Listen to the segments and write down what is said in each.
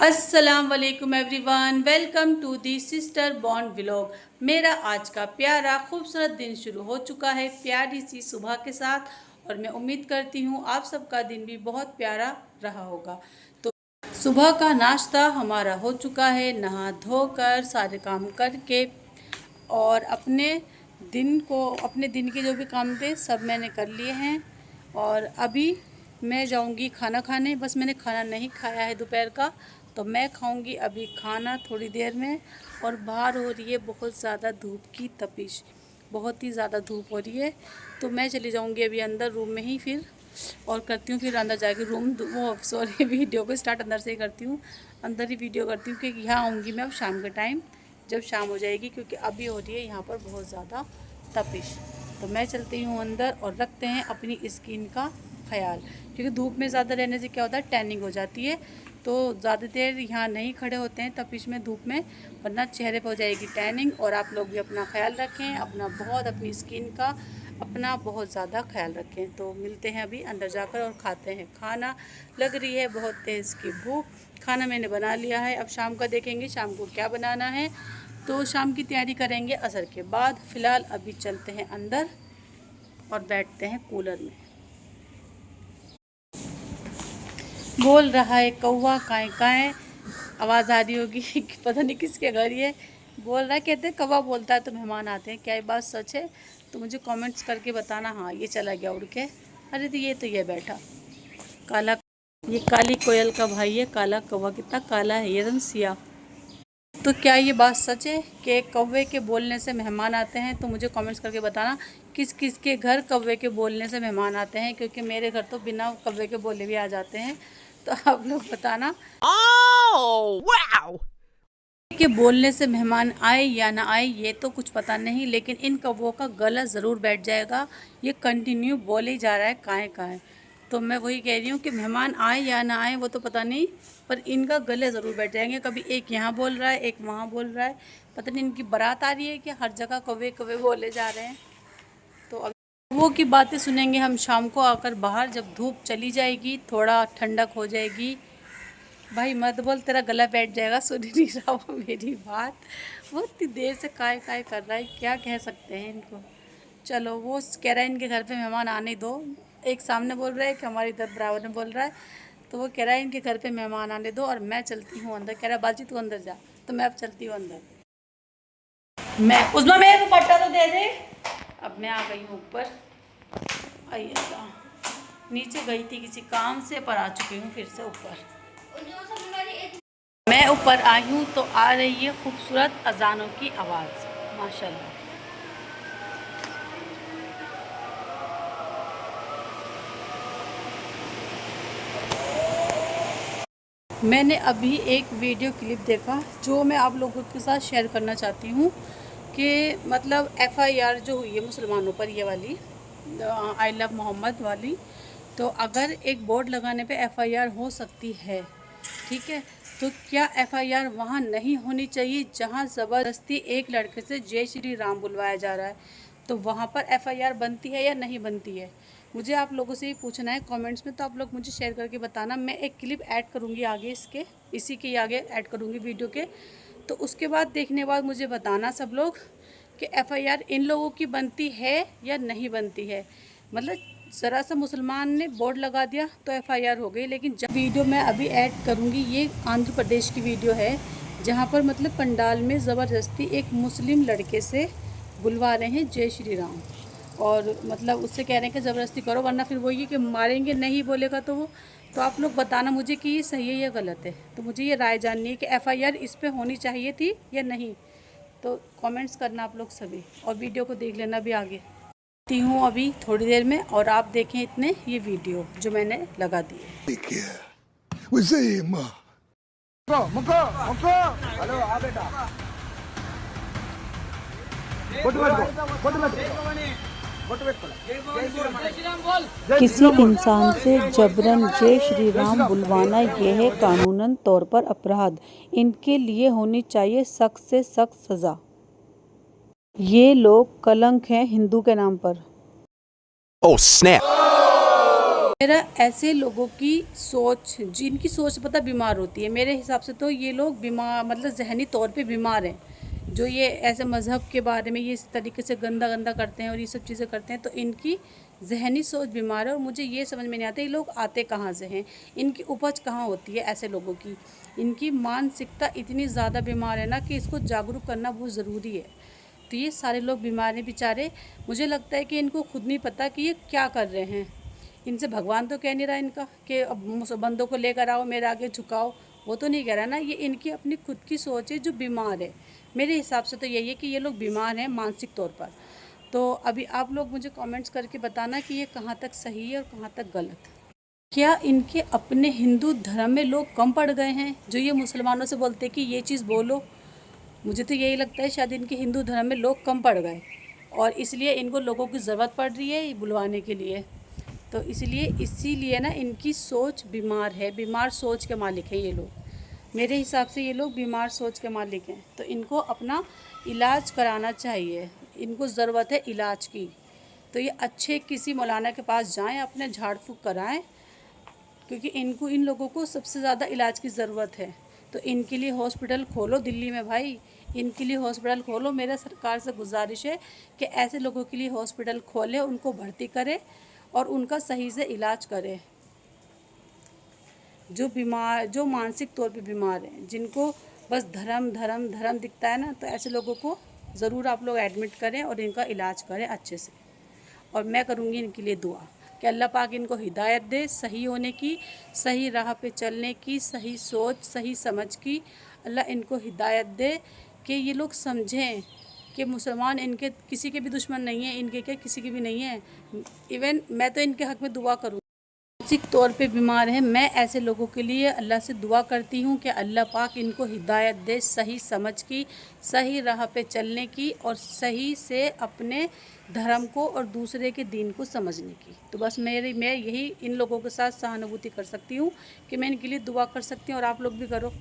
अस्सलाम वालेकुम everyone, welcome to the sister bond vlog. मेरा आज का प्यारा खूबसूरत दिन शुरू हो चुका है प्यारी सी सुबह के साथ, और मैं उम्मीद करती हूँ आप सबका दिन भी बहुत प्यारा रहा होगा। तो सुबह का नाश्ता हमारा हो चुका है, नहा धोकर सारे काम करके, और अपने दिन के जो भी काम थे सब मैंने कर लिए हैं। और अभी मैं जाऊंगी खाना खाने। बस मैंने खाना नहीं खाया है दोपहर का, तो मैं खाऊंगी अभी खाना थोड़ी देर में। और बाहर हो रही है बहुत ज़्यादा धूप की तपिश, बहुत ही ज़्यादा धूप हो रही है। तो मैं चली जाऊंगी अभी अंदर रूम में ही फिर, और करती हूँ फिर अंदर जाके वीडियो को स्टार्ट अंदर से ही करती हूँ, अंदर ही वीडियो करती हूँ, क्योंकि यहाँ आऊँगी मैं अब शाम के टाइम, जब शाम हो जाएगी, क्योंकि अभी हो रही है यहाँ पर बहुत ज़्यादा तपिश। तो मैं चलती हूँ अंदर और रखते हैं अपनी स्किन का ख्याल, क्योंकि धूप में ज़्यादा रहने से क्या होता है, टैनिंग हो जाती है। तो ज़्यादा देर यहाँ नहीं खड़े होते हैं तपिश में, धूप में, वरना चेहरे पर हो जाएगी टैनिंग। और आप लोग भी अपना ख्याल रखें, अपनी स्किन का अपना बहुत ज़्यादा ख्याल रखें। तो मिलते हैं अभी अंदर जाकर और खाते हैं खाना। लग रही है बहुत तेज़ की भूख। खाना मैंने बना लिया है, अब शाम का देखेंगे शाम को क्या बनाना है। तो शाम की तैयारी करेंगे असर के बाद। फ़िलहाल अभी चलते हैं अंदर और बैठते हैं कूलर में। बोल रहा है कौवा काएं काएं, आवाज़ आ रही होगी कि पता नहीं किसके घर ये बोल रहा है। कहते हैं कौवा बोलता है तो मेहमान आते हैं, क्या ये बात सच है? तो मुझे कमेंट्स करके बताना। हाँ, ये चला गया उड़ के। अरे तो ये बैठा काला, ये काली कोयल का भाई है काला कौवा। कितना काला है ये, एकदम सिया। तो क्या ये बात सच है कि कौवे के बोलने से मेहमान आते हैं? तो मुझे कमेंट्स करके बताना किस किस के घर कौवे के बोलने से मेहमान आते हैं, क्योंकि मेरे घर तो बिना कौवे के बोले भी आ जाते हैं। तो आप लोग बताना के बोलने से मेहमान आए या ना आए, ये तो कुछ पता नहीं, लेकिन इन कौवों का गला ज़रूर बैठ जाएगा। ये कंटिन्यू बोले ही जा रहा है काएं काएं। तो मैं वही कह रही हूँ कि मेहमान आए या ना आए वो तो पता नहीं, पर इनका गले ज़रूर बैठ जाएंगे। कभी एक यहाँ बोल रहा है, एक वहाँ बोल रहा है, पता नहीं इनकी बारात आ रही है कि हर जगह कौवे कौवे बोले जा रहे हैं। तो अब कौवों की बातें सुनेंगे हम शाम को आकर बाहर, जब धूप चली जाएगी, थोड़ा ठंडक हो जाएगी। भाई मत बोल, तेरा गला बैठ जाएगा। सुन नहीं रहा वो मेरी बात, वो इतनी देर से काय काय कर रहा है, क्या कह सकते हैं इनको। चलो, वो कह रहा है इनके घर पे मेहमान आने दो। एक सामने बोल रहा है कि हमारी इधर बराबर में बोल रहा है, तो वो कह रहा है इनके घर पे मेहमान आने दो, और मैं चलती हूँ अंदर। कह रहा है बाजी तू अंदर जा, तो मैं अब चलती हूँ अंदर। मैं उसमें मेरे को पट्टा तो दे दे। अब मैं आ गई हूँ ऊपर। आइए, नीचे गई थी किसी काम से, पर आ चुकी हूँ फिर से ऊपर। मैं ऊपर आई हूँ तो आ रही है खूबसूरत अजानों की आवाज़, माशाल्लाह। मैंने अभी एक वीडियो क्लिप देखा जो मैं आप लोगों के साथ शेयर करना चाहती हूँ, कि मतलब FIR जो हुई है मुसलमानों पर, ये वाली आई लव मोहम्मद वाली। तो अगर एक बोर्ड लगाने पे FIR हो सकती है, ठीक है, तो क्या FIR वहाँ नहीं होनी चाहिए जहाँ ज़बरदस्ती एक लड़के से जय श्री राम बुलवाया जा रहा है? तो वहाँ पर FIR बनती है या नहीं बनती है? मुझे आप लोगों से ही पूछना है कमेंट्स में। तो आप लोग मुझे शेयर करके बताना। मैं एक क्लिप ऐड करूँगी आगे, इसी के आगे ऐड करूँगी वीडियो के। तो उसके बाद देखने बाद मुझे बताना सब लोग कि FIR इन लोगों की बनती है या नहीं बनती है। मतलब ज़रा सा मुसलमान ने बोर्ड लगा दिया तो FIR हो गई। लेकिन जब वीडियो मैं अभी ऐड करूँगी, ये आंध्र प्रदेश की वीडियो है, जहाँ पर मतलब पंडाल में ज़बरदस्ती एक मुस्लिम लड़के से बुलवा रहे हैं जय श्री राम, और मतलब उससे कह रहे हैं कि ज़बरदस्ती करो वरना फिर वही कि मारेंगे, नहीं बोलेगा तो वो। तो आप लोग बताना मुझे कि ये सही है या गलत है। तो मुझे ये राय जाननी है कि FIR इस पे होनी चाहिए थी या नहीं। तो कमेंट्स करना आप लोग सभी, और वीडियो को देख लेना भी आगे ती हूँ अभी थोड़ी देर में। और आप देखें इतने ये वीडियो जो मैंने लगा दी है। किसी इंसान से जबरन जय श्री राम बुलवाना यह है कानूनन तौर पर अपराध। इनके लिए होनी चाहिए सख्त से सख्त सज़ा। ये लोग कलंक हैं हिंदू के नाम पर। Oh snap! मेरा ऐसे लोगों की सोच, जिनकी सोच पता बीमार होती है, मेरे हिसाब से तो ये लोग बीमार मतलब ज़हनी तौर पे बीमार हैं। जो ये ऐसे मज़हब के बारे में ये इस तरीके से गंदा गंदा करते हैं और ये सब चीज़ें करते हैं, तो इनकी ज़हनी सोच बीमार है। और मुझे ये समझ में नहीं आता ये लोग आते कहाँ से हैं, इनकी उपज कहाँ होती है ऐसे लोगों की। इनकी मानसिकता इतनी ज़्यादा बीमार है ना कि इसको जागरूक करना बहुत ज़रूरी है। तो ये सारे लोग बीमार हैं बेचारे। मुझे लगता है कि इनको खुद नहीं पता कि ये क्या कर रहे हैं। इनसे भगवान तो कह नहीं रहा इनका कि अब बंदों को लेकर आओ मेरे आगे झुकाओ, वो तो नहीं कह रहा ना। ये इनकी अपनी खुद की सोच है जो बीमार है। मेरे हिसाब से तो यही है कि ये लोग बीमार हैं मानसिक तौर पर। तो अभी आप लोग मुझे कमेंट्स करके बताना कि ये कहाँ तक सही है और कहाँ तक गलत। क्या इनके अपने हिंदू धर्म में लोग कम पड़ गए हैं जो ये मुसलमानों से बोलते हैं कि ये चीज़ बोलो? मुझे तो यही लगता है शायद इनके हिंदू धर्म में लोग कम पड़ गए और इसलिए इनको लोगों की ज़रूरत पड़ रही है बुलवाने के लिए। तो इसीलिए ना इनकी सोच बीमार है, बीमार सोच के मालिक हैं ये लोग। मेरे हिसाब से ये लोग बीमार सोच के मालिक हैं। तो इनको अपना इलाज कराना चाहिए, इनको ज़रूरत है इलाज की। तो ये अच्छे किसी मौलाना के पास जाएं, अपने झाड़ फूँक कराएं, क्योंकि इन लोगों को सबसे ज़्यादा इलाज की ज़रूरत है। तो इनके लिए हॉस्पिटल खोलो दिल्ली में भाई, इनके लिए हॉस्पिटल खोलो। मेरा सरकार से गुजारिश है कि ऐसे लोगों के लिए हॉस्पिटल खोले, उनको भर्ती करे और उनका सही से इलाज करे। जो मानसिक तौर पे बीमार हैं, जिनको बस धर्म धर्म धर्म दिखता है ना, तो ऐसे लोगों को ज़रूर आप लोग एडमिट करें और इनका इलाज करें अच्छे से। और मैं करूँगी इनके लिए दुआ कि अल्लाह पाक इनको हिदायत दे सही होने की, सही राह पे चलने की, सही सोच सही समझ की। अल्लाह इनको हिदायत दे कि ये लोग समझें कि मुसलमान इनके किसी के भी दुश्मन नहीं है, इनके क्या किसी के भी नहीं है। इवन मैं तो इनके हक़ में दुआ करूँ। मानसिक तौर पे बीमार है, मैं ऐसे लोगों के लिए अल्लाह से दुआ करती हूँ कि अल्लाह पाक इनको हिदायत दे सही समझ की, सही राह पे चलने की और सही से अपने धर्म को और दूसरे के दीन को समझने की। तो बस मैं यही इन लोगों के साथ सहानुभूति कर सकती हूँ कि मैं इनके लिए दुआ कर सकती हूँ और आप लोग भी करो,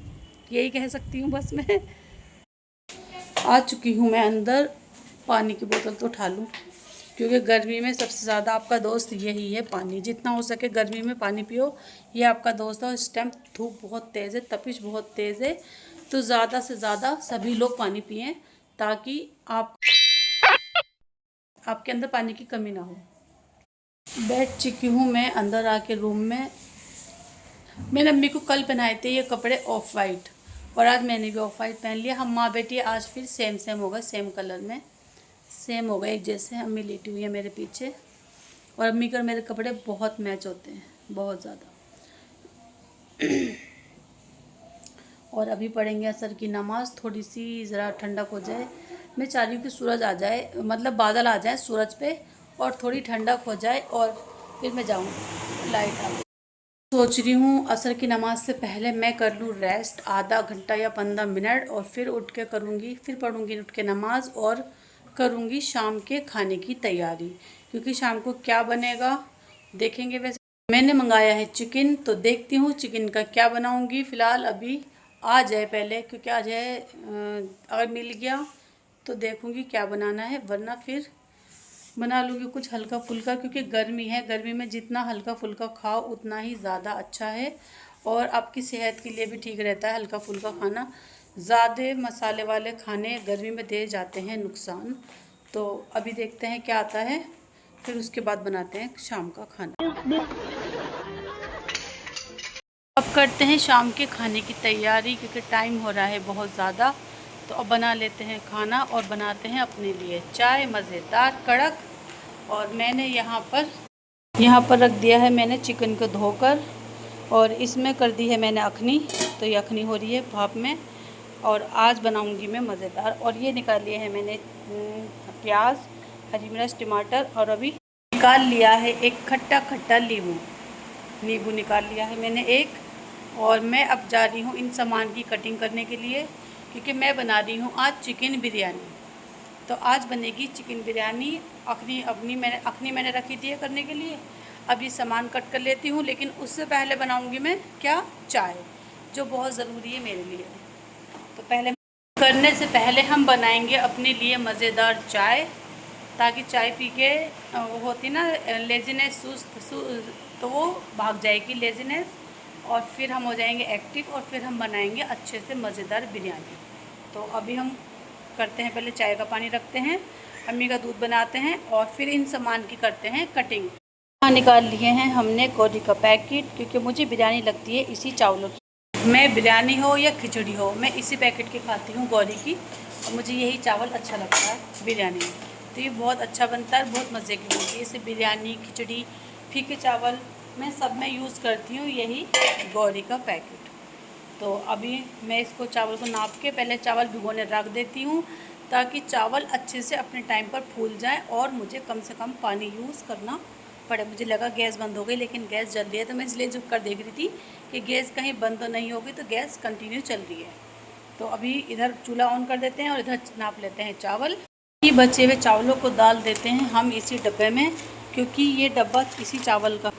यही कह सकती हूँ बस। मैं आ चुकी हूँ मैं अंदर, पानी की बोतल तो उठा लूँ क्योंकि गर्मी में सबसे ज़्यादा आपका दोस्त यही है पानी। जितना हो सके गर्मी में पानी पियो, ये आपका दोस्त है। इस टाइम धूप बहुत तेज़ है, तपिश बहुत तेज़ है, तो ज़्यादा से ज़्यादा सभी लोग पानी पिएं ताकि आपके अंदर पानी की कमी ना हो। बैठ चुकी हूँ मैं अंदर आके रूम में। मेरे अम्मी को कल पहनाए थे ये कपड़े ऑफ वाइट और आज मैंने भी ऑफ वाइट पहन लिया। हम माँ बेटी आज फिर सेम हो गए, सेम कलर में सेम हो गए एक जैसे। अम्मी लेटी हुई है मेरे पीछे और अम्मी के और मेरे कपड़े बहुत मैच होते हैं, बहुत ज़्यादा। और अभी पढ़ेंगे असर की नमाज़, थोड़ी सी ज़रा ठंडक हो जाए। मैं चाह रही हूँ कि सूरज आ जाए, मतलब बादल आ जाए सूरज पे और थोड़ी ठंडक हो जाए और फिर मैं जाऊँ, लाइट आ गई। सोच रही हूँ असर की नमाज़ से पहले मैं कर लूँ रेस्ट आधा घंटा या 15 मिनट और फिर उठ के करूँगी, फिर पढ़ूँगी उठ के नमाज़ और करूँगी शाम के खाने की तैयारी। क्योंकि शाम को क्या बनेगा देखेंगे। वैसे मैंने मंगाया है चिकन, तो देखती हूँ चिकन का क्या बनाऊँगी। फ़िलहाल अभी आ जाए पहले, क्योंकि आ जाए अगर मिल गया तो देखूँगी क्या बनाना है, वरना फिर बना लूँगी कुछ हल्का फुल्का। क्योंकि गर्मी है, गर्मी में जितना हल्का फुल्का खाओ उतना ही ज़्यादा अच्छा है और आपकी सेहत के लिए भी ठीक रहता है हल्का फुल्का खाना। ज़्यादा मसाले वाले खाने गर्मी में दे जाते हैं नुकसान। तो अभी देखते हैं क्या आता है, फिर उसके बाद बनाते हैं शाम का खाना। अब करते हैं शाम के खाने की तैयारी क्योंकि टाइम हो रहा है बहुत ज़्यादा। तो अब बना लेते हैं खाना और बनाते हैं अपने लिए चाय मज़ेदार कड़क। और मैंने यहाँ पर रख दिया है मैंने चिकन को धोकर और इसमें कर दी है मैंने अखनी। तो ये अखनी हो रही है भाप में और आज बनाऊंगी मैं मज़ेदार। और ये निकाल लिए है मैंने प्याज, हरी मिर्च, टमाटर और अभी निकाल लिया है एक खट्टा नींबू निकाल लिया है मैंने एक। और मैं अब जा रही हूँ इन सामान की कटिंग करने के लिए क्योंकि मैं बना रही हूँ आज चिकन बिरयानी। तो आज बनेगी चिकन बिरयानी। अखनी मैंने रखी थी करने के लिए। अभी सामान कट कर लेती हूँ, लेकिन उससे पहले बनाऊँगी मैं क्या, चाय, जो बहुत ज़रूरी है मेरे लिए। तो पहले करने से पहले हम बनाएंगे अपने लिए मज़ेदार चाय ताकि चाय पी के वो होती ना लेजीनेस, तो वो भाग जाएगी लेजीनेस, और फिर हम हो जाएंगे एक्टिव, और फिर हम बनाएंगे अच्छे से मज़ेदार बिरयानी। तो अभी हम करते हैं, पहले चाय का पानी रखते हैं, अम्मी का दूध बनाते हैं, और फिर इन सामान की करते हैं कटिंग। यहाँ निकाल लिए हैं हमने गौरी का पैकेट, क्योंकि मुझे बिरयानी लगती है इसी चावलों की। मैं बिरयानी हो या खिचड़ी हो, मैं इसी पैकेट की खाती हूँ, गौरी की, और मुझे यही चावल अच्छा लगता है बिरयानी में। तो ये बहुत अच्छा बनता है, बहुत मज़े की बनती है। इसे बिरयानी, खिचड़ी, फीके चावल, मैं सब में यूज़ करती हूँ यही गौरी का पैकेट। तो अभी मैं इसको चावल को नाप के पहले चावल भिगोने रख देती हूँ, ताकि चावल अच्छे से अपने टाइम पर फूल जाए और मुझे कम से कम पानी यूज़ करना पड़े। मुझे लगा गैस बंद हो गई, लेकिन गैस जल रही है, तो मैं इसलिए झुक कर देख रही थी कि गैस कहीं बंद तो नहीं होगी, तो गैस कंटिन्यू चल रही है। तो अभी इधर चूल्हा ऑन कर देते हैं और इधर नाप लेते हैं चावल। ये बचे हुए चावलों को डाल देते हैं हम इसी डब्बे में, क्योंकि ये डब्बा इसी चावल का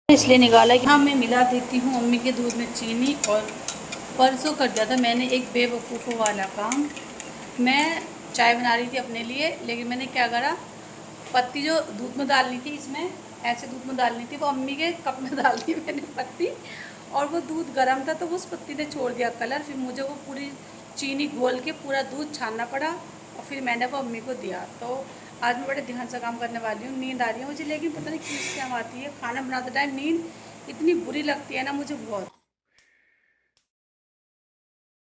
इसलिए निकाला कि हाँ, मैं मिला देती हूँ मम्मी के दूध में चीनी। और परसों कर दिया था मैंने एक बेवकूफ़ों वाला काम। मैं चाय बना रही थी अपने लिए, लेकिन मैंने क्या करा, पत्ती जो दूध में डालनी थी, इसमें ऐसे दूध में डालनी थी, वो अम्मी के कप में डाल दी मैंने पत्ती, और वो दूध गर्म था तो उस पत्ती ने छोड़ दिया कलर। फिर मुझे वो पूरी चीनी घोल के पूरा दूध छानना पड़ा, और फिर मैंने वो अम्मी को दिया। तो आज मैं बड़े ध्यान से काम करने वाली हूँ। नींद आ रही है मुझे, लेकिन पता नहीं किस टाइम आती है। खाना बनाते टाइम नींद इतनी बुरी लगती है ना मुझे, बहुत।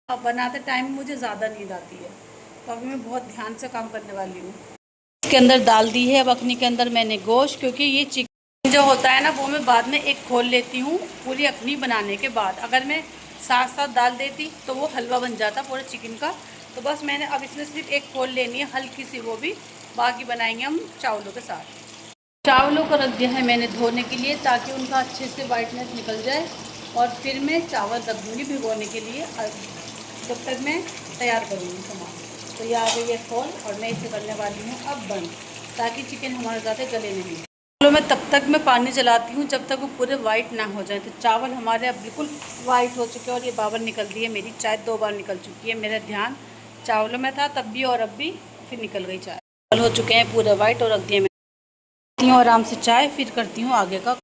अब बनाते टाइम मुझे ज़्यादा नींद आती है, तो अभी मैं बहुत ध्यान से काम करने वाली हूँ। इसके अंदर डाल दी है अब अखनी के अंदर मैंने गोश्त, क्योंकि ये चिकन जो होता है ना, वो मैं बाद में एक खोल लेती हूँ पूरी अखनी बनाने के बाद। अगर मैं साथ साथ डाल देती तो वो हलवा बन जाता पूरा चिकन का। तो बस मैंने अब इसमें सिर्फ एक खोल लेनी है, हल्की सी, वो भी। बाकी बनाएंगे हम चावलों के साथ। चावलों को रख दिया है मैंने धोने के लिए, ताकि उनका अच्छे से वाइटनेस निकल जाए, और फिर मैं चावल रख दूँगी भिगोने के लिए, जब तक मैं तैयार करूँगी सामान। तो ये आ गई है खोल, और मैं इसे करने वाली हूँ अब बंद, ताकि चिकन हमारे ज़्यादा गले नहीं। चलो मैं तब तक मैं पानी चलाती हूँ जब तक वो पूरे वाइट ना हो जाए। तो चावल हमारे अब बिल्कुल वाइट हो चुके हैं, और ये बाबर निकल रही है मेरी चाय, 2 बार निकल चुकी है। मेरा ध्यान चावलों में था तब भी, और अब भी फिर निकल गई चाय। चावल हो चुके हैं पूरे वाइट, और रख दिए मैं पीती हूँ आराम से चाय, फिर करती हूँ आगे का।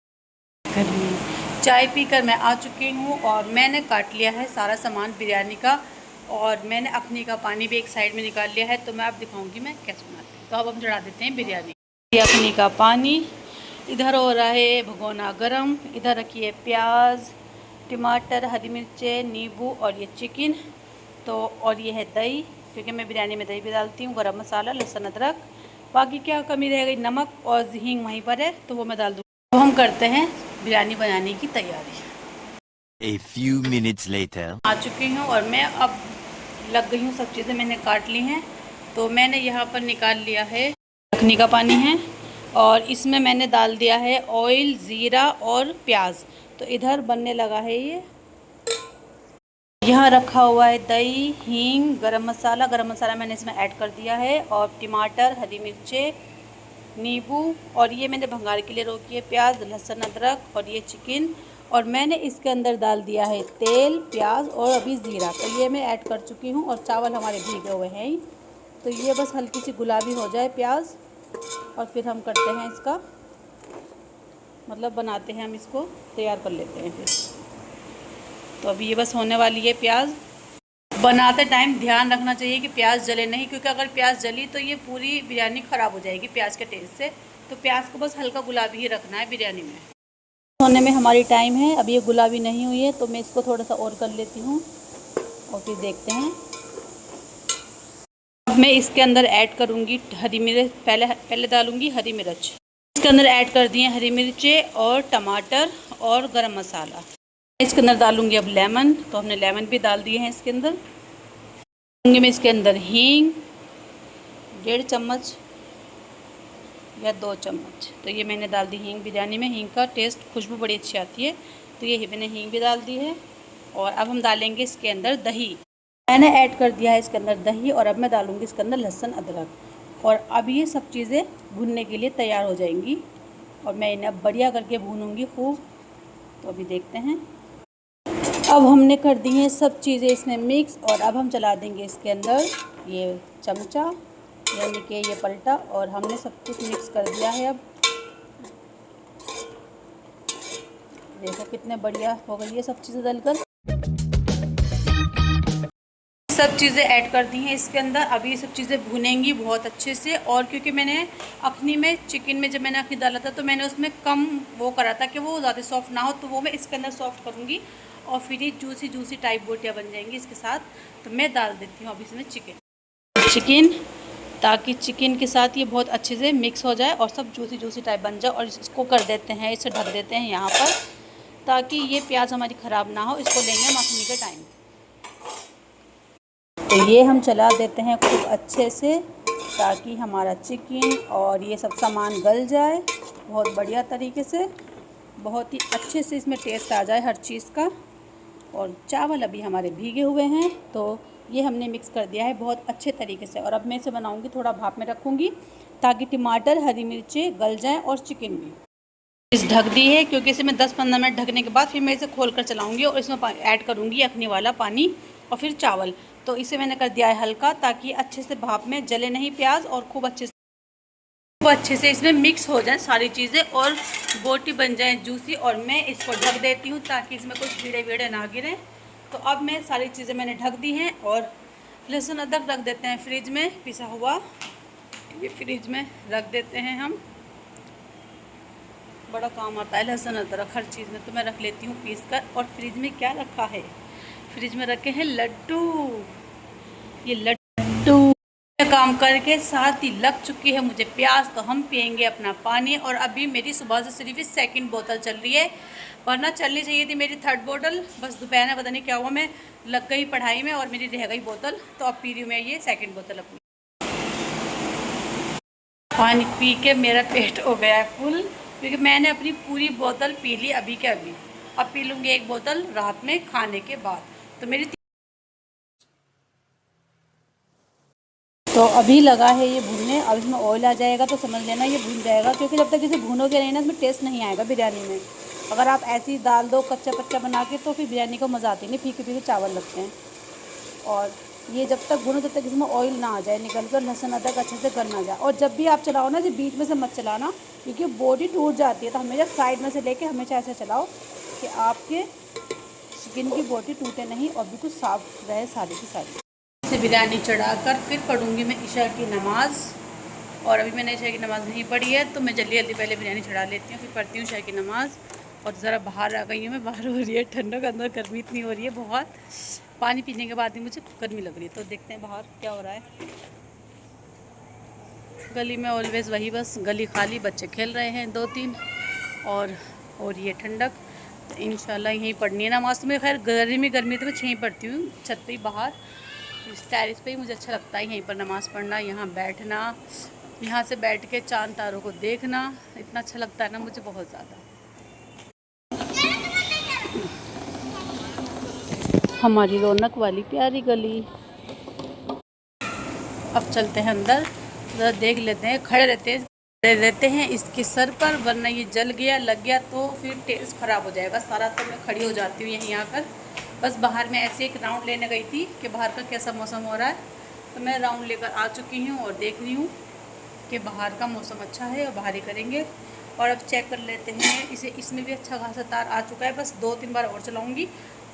चाय पीकर मैं आ चुकी हूँ, और मैंने काट लिया है सारा सामान बिरयानी का, और मैंने अखनी का पानी भी एक साइड में निकाल लिया है। तो मैं अब दिखाऊंगी मैं कैसे बनाती हूँ। तो अब हम चढ़ा देते हैं बिरयानी। अखनी का पानी इधर हो रहा है भगोना गरम, इधर रखिए प्याज, टमाटर, हरी मिर्चें, नींबू, और ये चिकन। तो और ये है दही, क्योंकि मैं बिरयानी में दही भी डालती हूँ, गरम मसाला, लहसुन, अदरक। बाकी क्या कमी रह गई, नमक और हींग वहीं पर है, तो वो मैं डाल दूँ। तो हम करते हैं बिरयानी बनाने की तैयारी। A few minutes later. आ चुकी हूँ, और मैं अब लग गई हूँ, सब चीज़ें मैंने काट ली हैं। तो मैंने यहाँ पर निकाल लिया है अखनी का पानी है, और इसमें मैंने डाल दिया है ऑयल, ज़ीरा और प्याज। तो इधर बनने लगा है ये। यहाँ रखा हुआ है दही, हींग, गरम मसाला मैंने इसमें ऐड कर दिया है, और टमाटर, हरी मिर्चें, नींबू, और ये मैंने भंगार के लिए रोकी है प्याज, लहसुन, अदरक, और ये चिकन। और मैंने इसके अंदर डाल दिया है तेल, प्याज और अभी ज़ीरा। तो ये मैं ऐड कर चुकी हूँ, और चावल हमारे भीगे हुए हैं ही। तो ये बस हल्की सी गुलाबी हो जाए प्याज, और फिर हम करते हैं इसका, मतलब बनाते हैं हम इसको, तैयार कर लेते हैं फिर। तो अभी ये बस होने वाली है प्याज। बनाते टाइम ध्यान रखना चाहिए कि प्याज जले नहीं, क्योंकि अगर प्याज जली तो ये पूरी बिरयानी ख़राब हो जाएगी प्याज के टेस्ट से। तो प्याज को बस हल्का गुलाबी ही रखना है बिरयानी में। होने में हमारी टाइम है, अब ये गुलाबी नहीं हुई है, तो मैं इसको थोड़ा सा और कर लेती हूँ, और फिर देखते हैं। अब मैं इसके अंदर ऐड करूँगी हरी मिर्च, पहले डालूँगी हरी मिर्च। इसके अंदर ऐड कर दिए हरी मिर्चें और टमाटर और गरम मसाला। इसके अंदर डालूँगी अब लेमन, तो हमने लेमन भी डाल दिए हैं इसके अंदर। डालूँगी मैं इसके अंदर हींग, 1.5 चम्मच या 2 चम्मच। तो ये मैंने डाल दी हींग। बिरयानी में हींग का टेस्ट, खुशबू बड़ी अच्छी आती है, तो ये मैंने हींग भी डाल दी है। और अब हम डालेंगे इसके अंदर दही। मैंने ऐड कर दिया है इसके अंदर दही, और अब मैं डालूँगी इसके अंदर लहसुन, अदरक। और अब ये सब चीज़ें भुनने के लिए तैयार हो जाएंगी, और मैं इन्हें अब बढ़िया करके भूनूँगी खूब। तो अभी देखते हैं। अब हमने कर दी हैं सब चीज़ें इसमें मिक्स, और अब हम चला देंगे इसके अंदर ये चमचा, यानी कि ये पलटा और हमने सब कुछ मिक्स कर दिया है। अब देखो कितने बढ़िया हो गई है सब चीज़ें डलकर। सब चीज़ें ऐड कर दी हैं इसके अंदर। अभी ये सब चीज़ें भुनेंगी बहुत अच्छे से। और क्योंकि मैंने अखनी में, चिकन में जब मैंने अखनी डाला था तो मैंने उसमें कम वो करा था कि वो ज़्यादा सॉफ्ट ना हो, तो वो मैं इसके अंदर सॉफ्ट करूँगी और फिर ये जूसी जूसी टाइप बोटियाँ बन जाएंगी इसके साथ। तो मैं डाल देती हूँ अभी इसमें चिकन, ताकि चिकन के साथ ये बहुत अच्छे से मिक्स हो जाए और सब जूसी जूसी टाइप बन जाए। और इसको कर देते हैं, इसे ढक देते हैं यहाँ पर, ताकि ये प्याज हमारी ख़राब ना हो। इसको लेंगे हम अखनी के टाइम। तो ये हम चला देते हैं खूब अच्छे से, ताकि हमारा चिकन और ये सब सामान गल जाए बहुत बढ़िया तरीके से, बहुत ही अच्छे से इसमें टेस्ट आ जाए हर चीज़ का। और चावल अभी हमारे भीगे हुए हैं, तो ये हमने मिक्स कर दिया है बहुत अच्छे तरीके से। और अब मैं इसे बनाऊंगी, थोड़ा भाप में रखूँगी ताकि टमाटर, हरी मिर्चें गल जाएँ और चिकन भी। इस ढक दी है क्योंकि इसे मैं 10-15 मिनट ढकने के बाद फिर मैं इसे खोल कर चलाऊँगी और इसमें ऐड करूँगी अखनी वाला पानी और फिर चावल। तो इसे मैंने कर दिया है हल्का, ताकि अच्छे से भाप में जले नहीं प्याज और खूब अच्छे से इसमें मिक्स हो जाए सारी चीज़ें और बोटी बन जाए जूसी। और मैं इसको ढक देती हूँ ताकि इसमें कुछ कीड़े वीड़े ना गिरें। तो अब मैं सारी चीज़ें मैंने ढक दी हैं। और लहसुन अदरक रख देते हैं फ्रिज में, पिसा हुआ, ये फ्रिज में रख देते हैं हम। बड़ा काम आता है लहसुन अदरक हर चीज़ में, तो मैं रख लेती हूँ पीस कर। और फ्रिज में क्या रखा है, फ्रिज में रखे हैं लड्डू। ये लड्डू काम करके साथ ही लग चुकी है मुझे प्यास, तो हम पियेंगे अपना पानी। और अभी मेरी सुबह से सिर्फ 2nd बोतल चल रही है, वरना चलनी चाहिए थी मेरी 3rd बोतल। बस दोपहर में पता नहीं क्या हुआ, मैं लग गई पढ़ाई में और मेरी रह गई बोतल, तो अब पी रही हूँ मैं ये 2nd बोतल अपनी। पानी पी के मेरा पेट हो गया है फुल, क्योंकि मैंने अपनी पूरी बोतल पी ली अभी के अभी। अब पी लूँगी 1 बोतल रात में खाने के बाद। तो मेरी तो अभी लगा है ये भूनने। अब इसमें ऑयल आ जाएगा तो समझ लेना ये भून जाएगा, क्योंकि जब तक इसे भूनोगे नहीं ना, इसमें टेस्ट नहीं आएगा बिरयानी में। अगर आप ऐसे ही डाल दो कच्चा पच्चा बना के, तो फिर बिरयानी का मज़ा आती नहीं, फीके फीके चावल लगते हैं। और ये जब तक भूनो तब तक इसमें ऑयल ना आ जाए निकल कर, लहसुन अदरक अच्छे से गल ना जाए। और जब भी आप चलाओ ना, इसे बीच में से मत चलाना, क्योंकि बॉडी टूट जाती है। तो हमेशा साइड में से लेके हमेशा ऐसे चलाओ कि आपके चिकन की बॉडी टूटे नहीं और बिल्कुल साफ रहे सारी की सारी। से बिरयानी चढ़ाकर फिर पढ़ूंगी मैं ईशा की नमाज़। और अभी मैंने ईशा की नमाज़ नहीं पढ़ी है, तो मैं जल्दी जल्दी पहले बिरयानी चढ़ा लेती हूँ, फिर पढ़ती हूँ ईशा की नमाज़। और ज़रा बाहर आ गई हूँ मैं, बाहर हो रही है ठंडक, अंदर गर्मी इतनी हो रही है बहुत। पानी पीने के बाद ही मुझे गर्मी लग रही है। तो देखते हैं बाहर क्या हो रहा है। गली में ऑलवेज़ वही, बस गली खाली, बच्चे खेल रहे हैं 2-3 और ये ठंडक। तो इंशाल्लाह यहीं पढ़नी है नमाज़। तो मैं खैर गर्मी तो मैं यहीं पढ़ती हूँ, छत पे ही बाहर, इस टेरेस पे ही मुझे अच्छा लगता है यहीं पर नमाज़ पढ़ना, यहाँ बैठना, यहाँ से बैठ के चांद तारों को देखना, इतना अच्छा लगता है ना मुझे बहुत ज़्यादा। हमारी रौनक वाली प्यारी गली। अब चलते हैं अंदर, ज़रा देख लेते हैं। खड़े रहते हैं इसके सर पर, वरना ये जल गया लग गया तो फिर टेस्ट ख़राब हो जाएगा सारा। तो मैं खड़ी हो जाती हूँ यहीं आकर। बस बाहर में ऐसे एक राउंड लेने गई थी कि बाहर का कैसा मौसम हो रहा है, तो मैं राउंड लेकर आ चुकी हूँ और देख रही हूँ कि बाहर का मौसम अच्छा है और बाहर ही करेंगे। और अब चेक कर लेते हैं इसे, इसमें भी अच्छा खासा तार आ चुका है। बस 2-3 बार और चलाऊँगी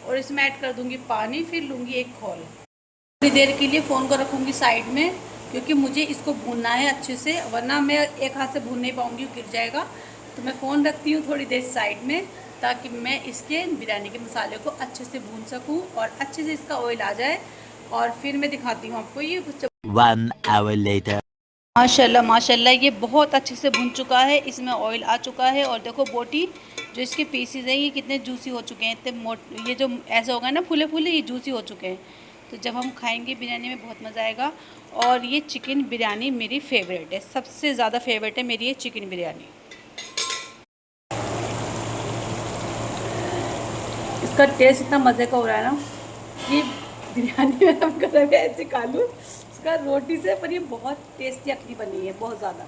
और इसमें ऐड कर दूँगी पानी, फिर लूँगी एक खोल। थोड़ी देर के लिए फ़ोन को रखूँगी साइड में, क्योंकि मुझे इसको भूनना है अच्छे से, वरना मैं एक हाथ से भून नहीं पाऊँगी, गिर जाएगा। तो मैं फ़ोन रखती हूँ थोड़ी देर साइड में, ताकि मैं इसके बिरयानी के मसाले को अच्छे से भून सकूं और अच्छे से इसका ऑयल आ जाए। और फिर मैं दिखाती हूँ आपको ये 1 hour later. माशाल्लाह माशाल्लाह ये बहुत अच्छे से भुन चुका है, इसमें ऑयल आ चुका है। और देखो बोटी जो इसके पीसीज हैं ये कितने जूसी हो चुके हैं, इतने ये जो ऐसा होगा ना फूले फूले, ये जूसी हो चुके हैं। तो जब हम खाएंगे बिरयानी में बहुत मज़ा आएगा। और ये चिकन बिरयानी मेरी फेवरेट है, सबसे ज़्यादा फेवरेट है मेरी ये चिकन बिरयानी। इसका टेस्ट इतना मज़े का हो रहा है ना, ये बिरयानी में हम कभी ऐसे खा लूँ इसका रोटी से, पर ये बहुत टेस्टी अखनी बनी है बहुत ज़्यादा।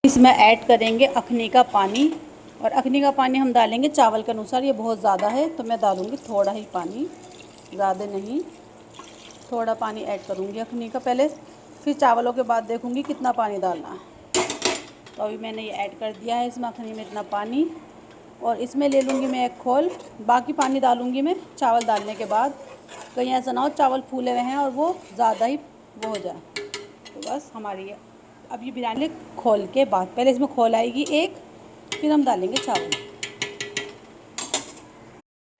इसमें ऐड करेंगे अखनी का पानी, और अखनी का पानी हम डालेंगे चावल के अनुसार। ये बहुत ज़्यादा है तो मैं डालूँगी थोड़ा ही पानी, ज़्यादा नहीं, थोड़ा पानी ऐड करूँगी अखनी का पहले। फिर चावलों के बाद देखूँगी कितना पानी डालना है। तो अभी मैंने ये ऐड कर दिया है इस मखनी में इतना पानी, और इसमें ले लूँगी मैं एक खोल। बाकी पानी डालूँगी मैं चावल डालने के बाद, कहीं ऐसा ना हो चावल फूले हुए हैं और वो ज़्यादा ही वो हो जाए। तो बस हमारी ये अब ये बिरयानी खोल के बाद, पहले इसमें खोल आएगी एक, फिर हम डालेंगे चावल।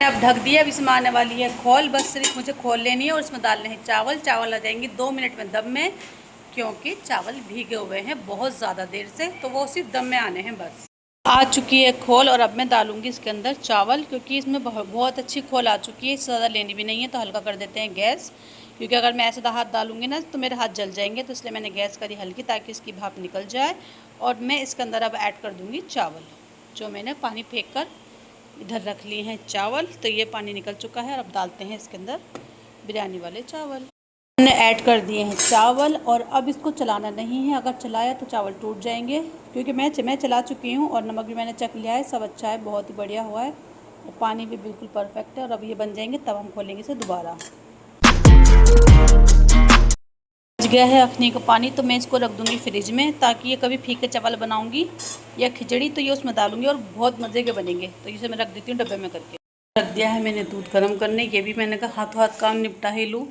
अब ढक दिया, अब इसमें आने वाली है खोल। बस सिर्फ मुझे खोल लेनी है और इसमें डालने हैं चावल। चावल आ जाएंगे 2 मिनट में दम में, क्योंकि चावल भीगे हुए हैं बहुत ज़्यादा देर से, तो वो सिर्फ दम में आने हैं बस। आ चुकी है खोल और अब मैं डालूंगी इसके अंदर चावल, क्योंकि इसमें बहुत अच्छी खोल आ चुकी है। इससे ज़्यादा लेनी भी नहीं है, तो हल्का कर देते हैं गैस, क्योंकि अगर मैं ऐसे हाथ डालूंगी ना तो मेरे हाथ जल जाएंगे। तो इसलिए मैंने गैस करी हल्की, ताकि इसकी भाप निकल जाए। और मैं इसके अंदर अब ऐड कर दूँगी चावल, जो मैंने पानी फेंक कर इधर रख लिए हैं चावल। तो ये पानी निकल चुका है और अब डालते हैं इसके अंदर बिरयानी वाले चावल। मैंने ऐड कर दिए हैं चावल, और अब इसको चलाना नहीं है, अगर चलाया तो चावल टूट जाएंगे। क्योंकि मैं चला चुकी हूँ और नमक भी मैंने चख लिया है, सब अच्छा है, बहुत ही बढ़िया हुआ है, और पानी भी बिल्कुल परफेक्ट है। और अब ये बन जाएंगे तब हम खोलेंगे इसे दोबारा। बच गया है अखनी का पानी, तो मैं इसको रख दूँगी फ्रिज में, ताकि ये कभी फीके चावल बनाऊँगी या खिचड़ी तो ये उसमें डालूँगी और बहुत मज़े के बनेंगे। तो इसे मैं रख देती हूँ डब्बे में करके। रख दिया है मैंने दूध गर्म करने, ये भी मैंने कहा हाथों हाथ काम निपटा ही लूँ।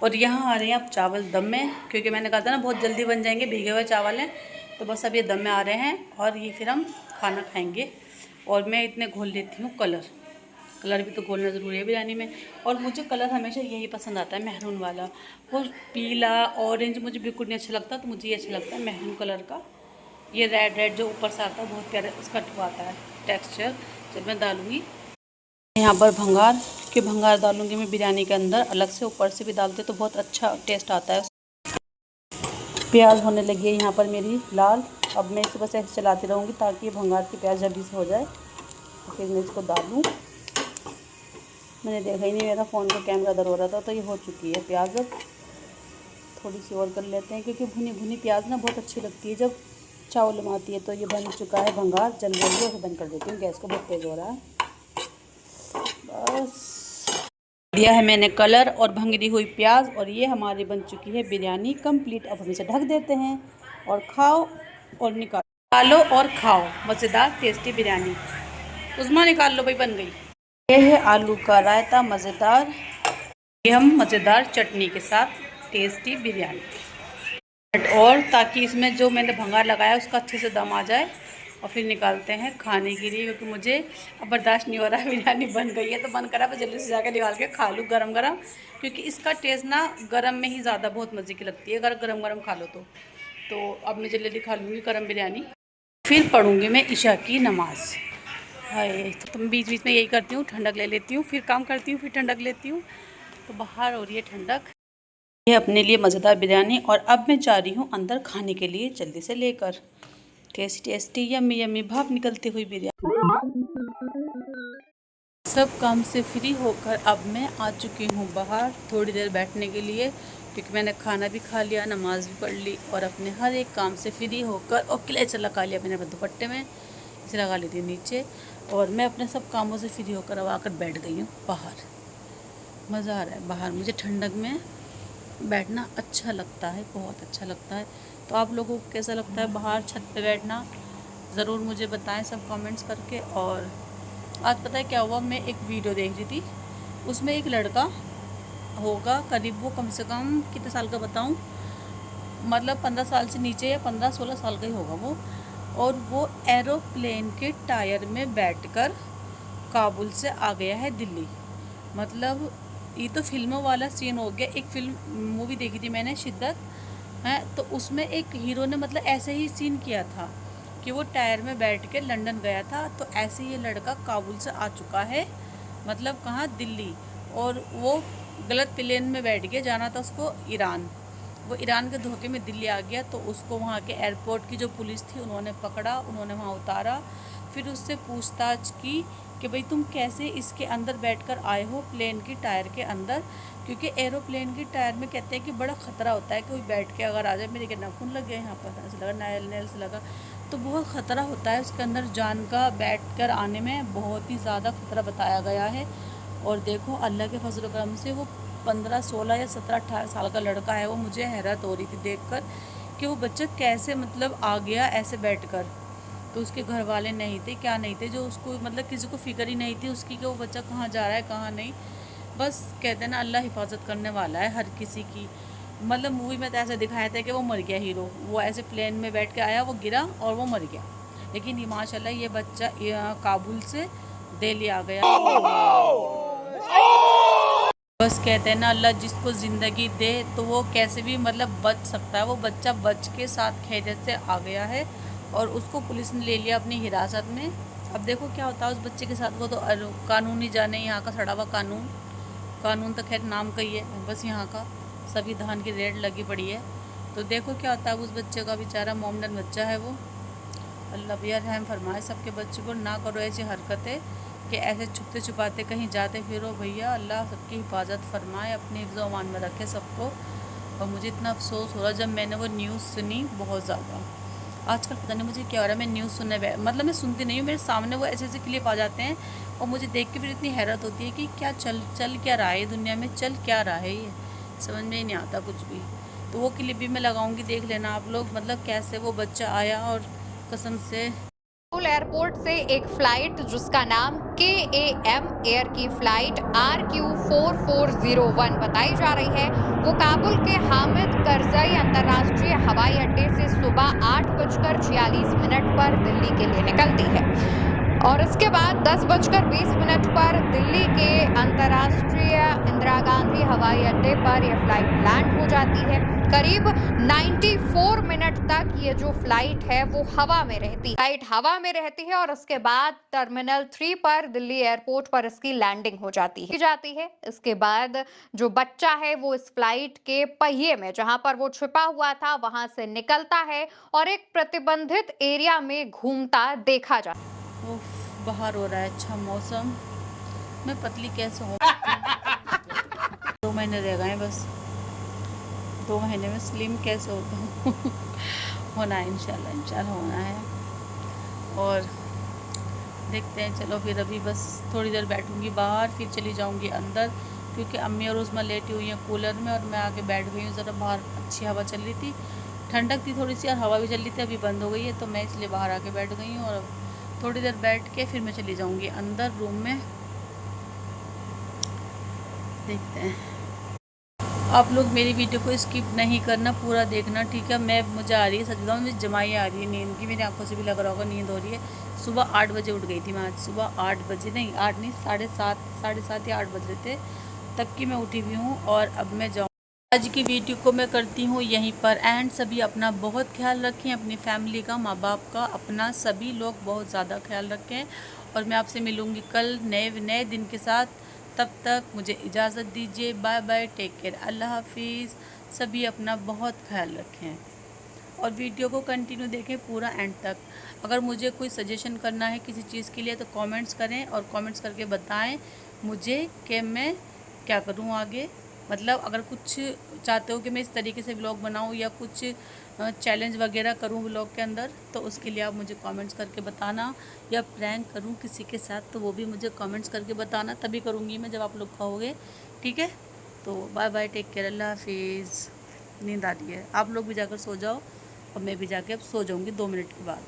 और यहाँ आ रहे हैं अब चावल दम में, क्योंकि मैंने कहा था ना बहुत जल्दी बन जाएंगे, भीगे हुए चावल हैं। तो बस अब ये दम में आ रहे हैं और ये फिर हम खाना खाएँगे। और मैं इतने घोल लेती हूँ कलर भी तो घोलना ज़रूरी है बिरयानी में। और मुझे कलर हमेशा यही पसंद आता है, मैरून वाला। वो पीला ऑरेंज मुझे बिल्कुल नहीं अच्छा लगता, तो मुझे ये अच्छा लगता है मैरून कलर का। ये रेड जो ऊपर से आता है बहुत प्यारा उसका आता है टेक्सचर। जब मैं डालूँगी यहाँ पर भंगार, कि भंगार डालूँगी मैं बिरयानी के अंदर अलग से, ऊपर से भी डालते तो बहुत अच्छा टेस्ट आता है। प्याज होने लगी है यहाँ पर मेरी लाल। अब मैं इसे बस ऐसे चलाती रहूँगी ताकि भंगार की प्याज जल्दी से हो जाए। तो फिर मैं इसको डालूँ। मैंने देखा ही नहीं, मेरा फ़ोन का कैमरा इधर हो रहा था। तो ये हो चुकी है प्याज। अब थोड़ी सी और कर लेते हैं, क्योंकि भुनी भुनी प्याज ना बहुत अच्छी लगती है जब चावल में आती है। तो ये बन चुका है भंगार, जल रही है, उसे बंद कर देती हूँ, गैस को बहुत तेज़ हो रहा है। बस दिया है मैंने कलर और भंगरी हुई प्याज, और ये हमारी बन चुकी है बिरयानी कंप्लीट। अब हम इसे ढक देते हैं और खाओ और निकालो और खाओ मज़ेदार टेस्टी बिरयानी। उस्मा निकाल लो भाई, बन गई। ये है आलू का रायता मज़ेदार, ये हम मज़ेदार चटनी के साथ टेस्टी बिरयानी। और ताकि इसमें जो मैंने भंगार लगाया उसका अच्छे से दम आ जाए, और फिर निकालते हैं खाने के लिए, क्योंकि मुझे अब बर्दाश्त नहीं हो रहा है। बिरयानी बन गई है तो मन करा मैं जल्दी से जाकर निकाल के खा लूँ गरम गरम, क्योंकि इसका टेस्ट ना गरम में ही ज़्यादा बहुत मज़े की लगती है, अगर गरम गरम खा लो तो अब मैं जल्दी खा लूँगी गरम बिरयानी, फिर पढ़ूँगी मैं इशा की नमाज़। हाय, तो मैं बीच बीच में यही करती हूँ, ठंडक ले लेती हूँ, फिर काम करती हूँ, फिर ठंडक लेती हूँ। तो बाहर हो रही है ठंडक। ये अपने लिए मज़ेदार बिरयानी, और अब मैं जा रही हूँ अंदर खाने के लिए जल्दी से लेकर। टेस्टी टेस्टी यम्मी यम्मी भाप निकलती हुई बिरयानी। सब काम से फ्री होकर अब मैं आ चुकी हूँ बाहर थोड़ी देर बैठने के लिए, क्योंकि मैंने खाना भी खा लिया, नमाज़ भी पढ़ ली, और अपने हर एक काम से फ्री होकर और क्लेचर लगा लिया मैंने अपने दुपट्टे में, इसे लगा ली थी नीचे। और मैं अपने सब कामों से फ्री होकर अब आकर बैठ गई हूँ बाहर। मज़ा आ रहा है बाहर, मुझे ठंडक में बैठना अच्छा लगता है, बहुत अच्छा लगता है। तो आप लोगों को कैसा लगता है बाहर छत पे बैठना, ज़रूर मुझे बताएं सब कमेंट्स करके। और आज पता है क्या हुआ, मैं एक वीडियो देख रही थी, उसमें एक लड़का होगा करीब, वो कम से कम कितने साल का बताऊं, मतलब 15 साल से नीचे या 15-16 साल का ही होगा वो। और वो एरोप्लेन के टायर में बैठकर काबुल से आ गया है दिल्ली। मतलब ये तो फिल्मों वाला सीन हो गया। एक फिल्म मूवी देखी थी मैंने, शिद्दत है, तो उसमें एक हीरो ने मतलब ऐसे ही सीन किया था कि वो टायर में बैठ के लंदन गया था। तो ऐसे ये लड़का काबुल से आ चुका है, मतलब कहाँ, दिल्ली। और वो गलत प्लेन में बैठ के जाना था उसको ईरान, वो ईरान के धोखे में दिल्ली आ गया। तो उसको वहाँ के एयरपोर्ट की जो पुलिस थी उन्होंने पकड़ा, उन्होंने वहाँ उतारा, फिर उससे पूछताछ की कि भाई तुम कैसे इसके अंदर बैठकर आए हो, प्लेन की टायर के अंदर, क्योंकि एरोप्लेन की टायर में कहते हैं कि बड़ा ख़तरा होता है, कोई बैठ के अगर आ जाए, मेरे के नाखून लग गए यहाँ पर, ऐसे लगा नायल से लगा, तो बहुत ख़तरा होता है उसके अंदर जान का, बैठकर आने में बहुत ही ज़्यादा ख़तरा बताया गया है। और देखो अल्लाह के फजल करम से वो 15, 16 या 17, 18 साल का लड़का है वो। मुझे हैरत हो रही थी देखकर कि वो बच्चा कैसे मतलब आ गया ऐसे बैठकर। तो उसके घर वाले नहीं थे, क्या नहीं थे, जो उसको मतलब किसी को फिक्र ही नहीं थी उसकी कि वो बच्चा कहाँ जा रहा है कहाँ नहीं। बस कहते हैं ना, अल्लाह हिफाजत करने वाला है हर किसी की। मतलब मूवी में तो ऐसा दिखाया था कि वो मर गया हीरो, वो ऐसे प्लेन में बैठ के आया, वो गिरा और वो मर गया। लेकिन ये माशाल्लाह ये बच्चा काबुल से दिल्ली आ गया। बस कहते हैं ना, अल्लाह जिसको ज़िंदगी दे तो वो कैसे भी मतलब बच सकता है। वो बच्चा बच के साथ खैरियत से आ गया है और उसको पुलिस ने ले लिया अपनी हिरासत में। अब देखो क्या होता है उस बच्चे के साथ। वो तो कानून ही जाने, यहाँ का सड़ा हुआ कानून। कानून तो खैर नाम का ही है, बस यहाँ का सभी धान की रेड लगी पड़ी है। तो देखो क्या होता है उस बच्चे का, बेचारा मोमडन बच्चा है वो। अल्लाह भैया रहम फरमाए सबके बच्चों को। ना करो ऐसी हरकतें कि ऐसे छुपते छुपाते कहीं जाते फिरो। भैया अल्लाह सबकी हिफाजत फरमाए, अपने हिफ्ज़ व अमान में रखे सबको। और मुझे इतना अफसोस हो रहा जब मैंने वो न्यूज़ सुनी, बहुत ज़्यादा। आजकल पता नहीं मुझे क्या हो रहा है, मैं न्यूज़ सुनने मतलब मैं सुनती नहीं हूँ, मेरे सामने वो ऐसे ऐसे क्लिप आ जाते हैं और मुझे देख के फिर इतनी हैरत होती है कि क्या चल क्या रहा है दुनिया में, चल क्या रहा है, ये समझ में ही नहीं आता कुछ भी। तो वो क्लिप भी मैं लगाऊंगी, देख लेना आप लोग, मतलब कैसे वो बच्चा आया और कसम से। काबुल एयरपोर्ट से एक फ्लाइट जिसका नाम KAM एयर की फ्लाइट RQ4401 बताई जा रही है, वो काबुल के हामिद करजई अंतर्राष्ट्रीय हवाई अड्डे से सुबह 8:46 पर दिल्ली के लिए निकलती है और इसके बाद 10:20 पर दिल्ली के अंतर्राष्ट्रीय इंदिरा गांधी हवाई अड्डे पर यह फ्लाइट लैंड हो जाती है। करीब 94 मिनट तक ये जो फ्लाइट है वो हवा में रहती है। फ्लाइट हवा में रहती है और उसके बाद टर्मिनल 3 पर दिल्ली एयरपोर्ट पर इसकी लैंडिंग हो जाती है। इसके बाद जो बच्चा है वो इस फ्लाइट के पहिए में, जहां पर वो छिपा हुआ था, वहां से निकलता है और एक प्रतिबंधित एरिया में घूमता देखा जाता है। उफ, बाहर हो रहा है अच्छा मौसम। मैं पतली कैसे हूँ 2 महीने रह गए बस, 2 महीने में स्लिम कैसे होता हूँ होना है इंशाल्लाह होना है। और देखते हैं, चलो फिर अभी बस थोड़ी देर बैठूंगी बाहर, फिर चली जाऊंगी अंदर, क्योंकि अम्मी और उस्मा लेटी हुई हैं कूलर में और मैं आके बैठ गई हूँ। ज़रा बाहर अच्छी हवा चल रही थी, ठंडक थी थोड़ी सी और हवा भी चल रही थी, अभी बंद हो गई है तो मैं इसलिए बाहर आके बैठ गई हूँ। और अब थोड़ी देर बैठ के फिर मैं चली जाऊंगी अंदर रूम में, देखते हैं। आप लोग मेरी वीडियो को स्किप नहीं करना, पूरा देखना, ठीक है। मुझे आ रही है, सच बताऊँ मुझे जमाई आ रही है नींद की, मेरी आंखों से भी लग रहा होगा नींद हो रही है। सुबह 8 बजे उठ गई थी मैं आज, सुबह 8 बजे नहीं, 8 नहीं 7:30 या 8 बज रहे थे तब की मैं उठी हुई हूँ। और अब मैं जाऊँ, आज की वीडियो को मैं करती हूँ यहीं पर एंड। सभी अपना बहुत ख्याल रखें, अपनी फैमिली का, माँ बाप का, अपना सभी लोग बहुत ज़्यादा ख्याल रखें। और मैं आपसे मिलूँगी कल नए दिन के साथ। तब तक मुझे इजाज़त दीजिए, बाय बाय, टेक केयर, अल्लाह हाफिज़। सभी अपना बहुत ख्याल रखें और वीडियो को कंटिन्यू देखें पूरा एंड तक। अगर मुझे कोई सजेशन करना है किसी चीज़ के लिए तो कमेंट्स करें और कमेंट्स करके बताएं मुझे कि मैं क्या करूं आगे। मतलब अगर कुछ चाहते हो कि मैं इस तरीके से व्लॉग बनाऊं या कुछ चैलेंज वगैरह करूं व्लॉग के अंदर, तो उसके लिए आप मुझे कमेंट्स करके बताना। या प्रैंक करूं किसी के साथ तो वो भी मुझे कमेंट्स करके बताना, तभी करूंगी मैं जब आप लोग कहोगे, ठीक है। तो बाय बाय, टेक केयर, अल्लाह हाफिज़। नींद आ रही है, आप लोग भी जाकर सो जाओ और मैं भी जाके अब सो जाऊंगी 2 मिनट के बाद।